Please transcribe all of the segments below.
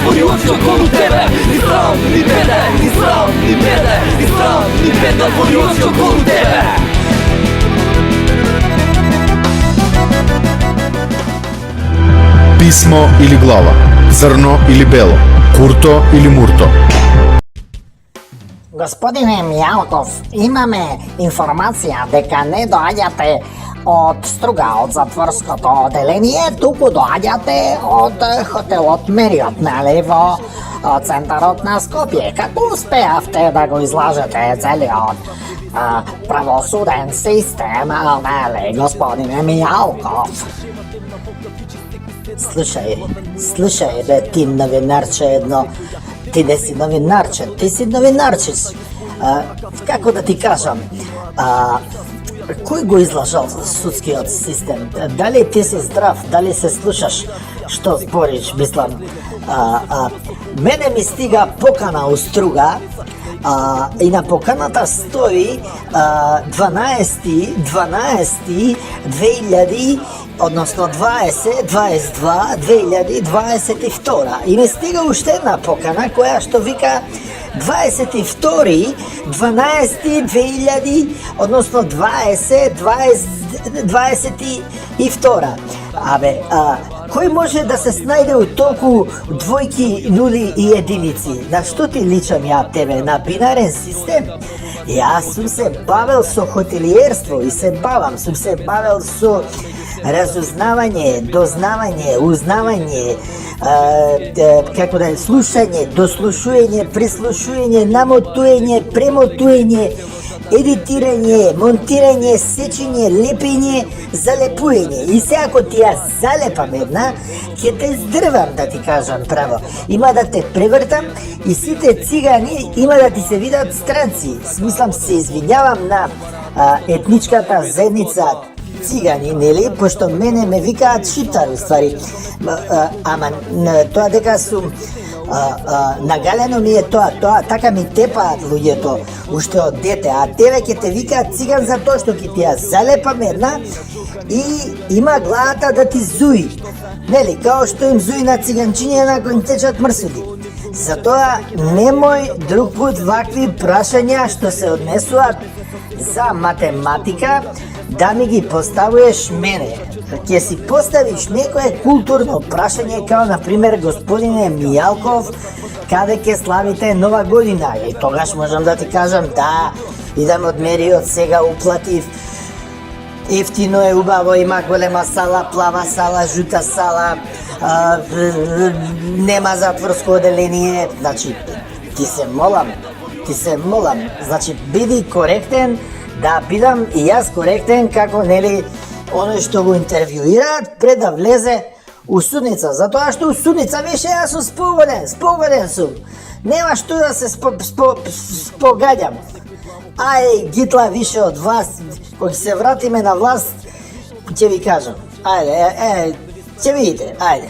otvori oči okolo tebe. Ni sram, ni bede, ni sram, ni bede, ni sram, ni bede, otvori oči okolo tebe. Pismo ili glava, crno ili belo, kurto ili murto. Gospodine Mijalkov, imame informacija дека не доаѓате од Струга, од затворското оделение, туку доаѓате од хотелот Мериот, нели, во центарот на Скопје. Како успеавте да го излажете целиот правосуден систем, нели, господине Мијалков? Слушај, бе, ти новинарче едно. Ти не си новинарче, ти си новинарчис. Како да ти кажам, кој го излажал судскиот систем? Дали ти си здрав, дали се слушаш што збориш, мислам. Мене ми стига покана у Струга, и на поканата стои 12.2000, односно 2022 и ми стига уште една покана која што вика 22.12.2000, односно 2022. Абе, кој може да се снајде у толку двојки, нули и единици? На што ти личам ја тебе? На бинарен систем? Јас сум се бавел со хотелиерство и се бавам, сум се бавел со разузнавање, дознавање, узнавање, како да е, слушање, дослушување, преслушување, намотување, премотување, едитирање, монтирање, сечење, лепење, залепување. И се ако ти ја залепам една, ќе те здрвам, да ти кажам право. Има да те превртам и сите цигани има да ти се видат странци. Смислам, се извинјавам на етничката заедница цигани, нели? Пошто мене ме викаат шиптар, уствари. Ама тоа дека сум нагалено ми е тоа, така ми тепаат луѓето уште од дете, а тебе ќе те викаат циган за тоа што ќе ти ја залепам една и има главата да ти зуи. Нели, као што им зуи на циганчиње на кој им течат мрсули. Затоа немој друг пут вакви прашања што се однесуваат за математика да ми ги поставуваш мене. Ќе си поставиш некое културно прашање, као например господине Мијалков, каде ќе славите Нова година? И тогаш можам да ти кажам, да, идам од Мериот, сега уплатив, ефтино е, убаво, има голема сала, плава сала, жута сала, нема затворско оделение. Значи, ти се молам, значи биди коректен, да бидам и јас коректен како, нели, оној што го интервјуираат пред да влезе у судница, затоа што у судница више јас сум спогоден сум. Нема што да се спогаѓам. Ајде, гитла више од вас, кога се вратиме на власт, ќе ви кажам. Ајде, ќе видите, ајде.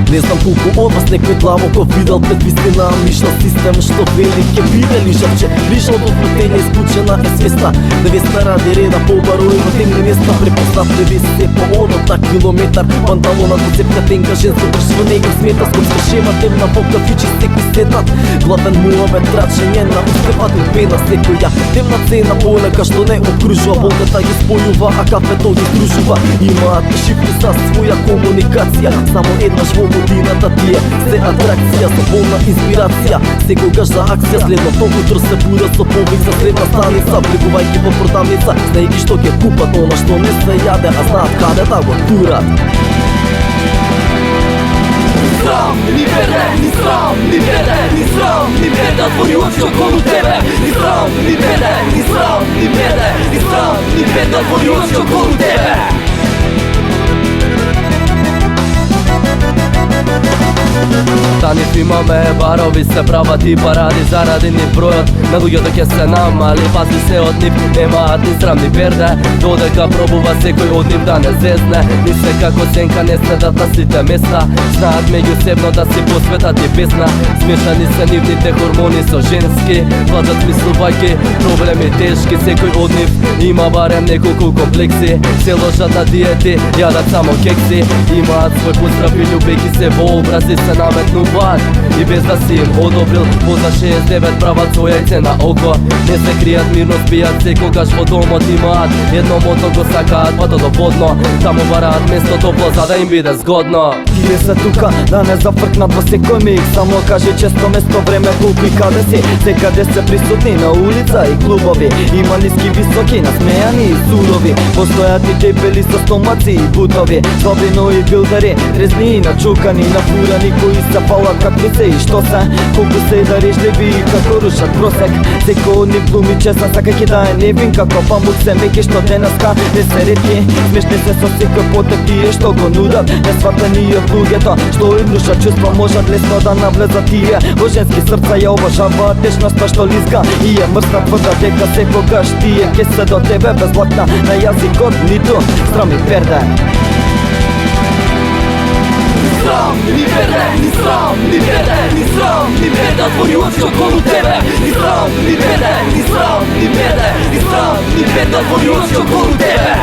Не знам колку од вас некој длабоко видел пред вистина мишна систем што вели ке биде лишавче, лишал од плетење исклучена е свеста. Невеста ради реда по барови во темни места, препознат невесте по одот на километар. Панталона до цепка тенка, женско пршиво не ги смета, скопска шема темна по кафичи стекли седнат. Главен муавет трачење на устепат од пена секоја темна цена полека што не окружува, болката ги спојува, а кафето ги дружува. Имаат шифри за своја комуникација, само еднаш во годината тие се атракција со полна инспирација. Секогаш за акција, следното утро се буда со повик за средна станица, влегувајќи во продавница, знаејќи што ќе купат она што не се јаде, а знаат каде да го турат. Срам, ни беде, ни срам, ни беде, ни срам, ни беде, отвори очи околу тебе. Ни срам, ни беде, ни срам, ни беде, ни срам, ни беде, отвори очи околу тебе. Танев имаме барови се права ти паради заради нив бројот на луѓето ќе се намали, пази се од нив немаат ни срам ни перде, додека пробува секој од нив да не зезне, ни се како сенка не следат на сите места, знаат меѓусебно да си посветат и песна, смешани се нивните хормони со женски, владат мислувајќи проблеми тешки, секој од нив има барем неколку комплекси, се ложат на диети, јадат само кекси, имаат свој поздрав и љубејќи се во образи се наметнуваат и без да си им одобрил позна 69 прават со јајце на око, не се кријат мирно спијат секогаш во домот имаат едно мото го сакаат патото водно, таму бараат место топло за да им биде згодно. Тие се тука да не зафркнат во секој миг, само кажи често место, време, колку и каде си, секаде се присутни на улица и клубови, има ниски, високи, насмејани и сурови, постојат и дебели со стомаци и бутови, слабино и билдери, трезни и начукани, нафурани кои се палат какви се и што се, колку се дарежливи и како рушат просек, секој од нив глуми чесна, сакајќи да е невин како памук се меки што денеска не се ретки, смешни се со секој потек тие што го нудат, несватени од луѓето што им рушат чувства, можат лесно да навлезат тие во женски срца, ја обожаваат течноста што лизга и ја мрсна тврда дека секогаш тие ке се до тебе без лакна на јазикот, ниту срам и перде. Срам ни перде, ни срам ни перде, ни срам ни перде, отвори очи околу тебе. Ни срам ни перде, ни срам ни перде, ни срам ни перде, отвори очи околу тебе.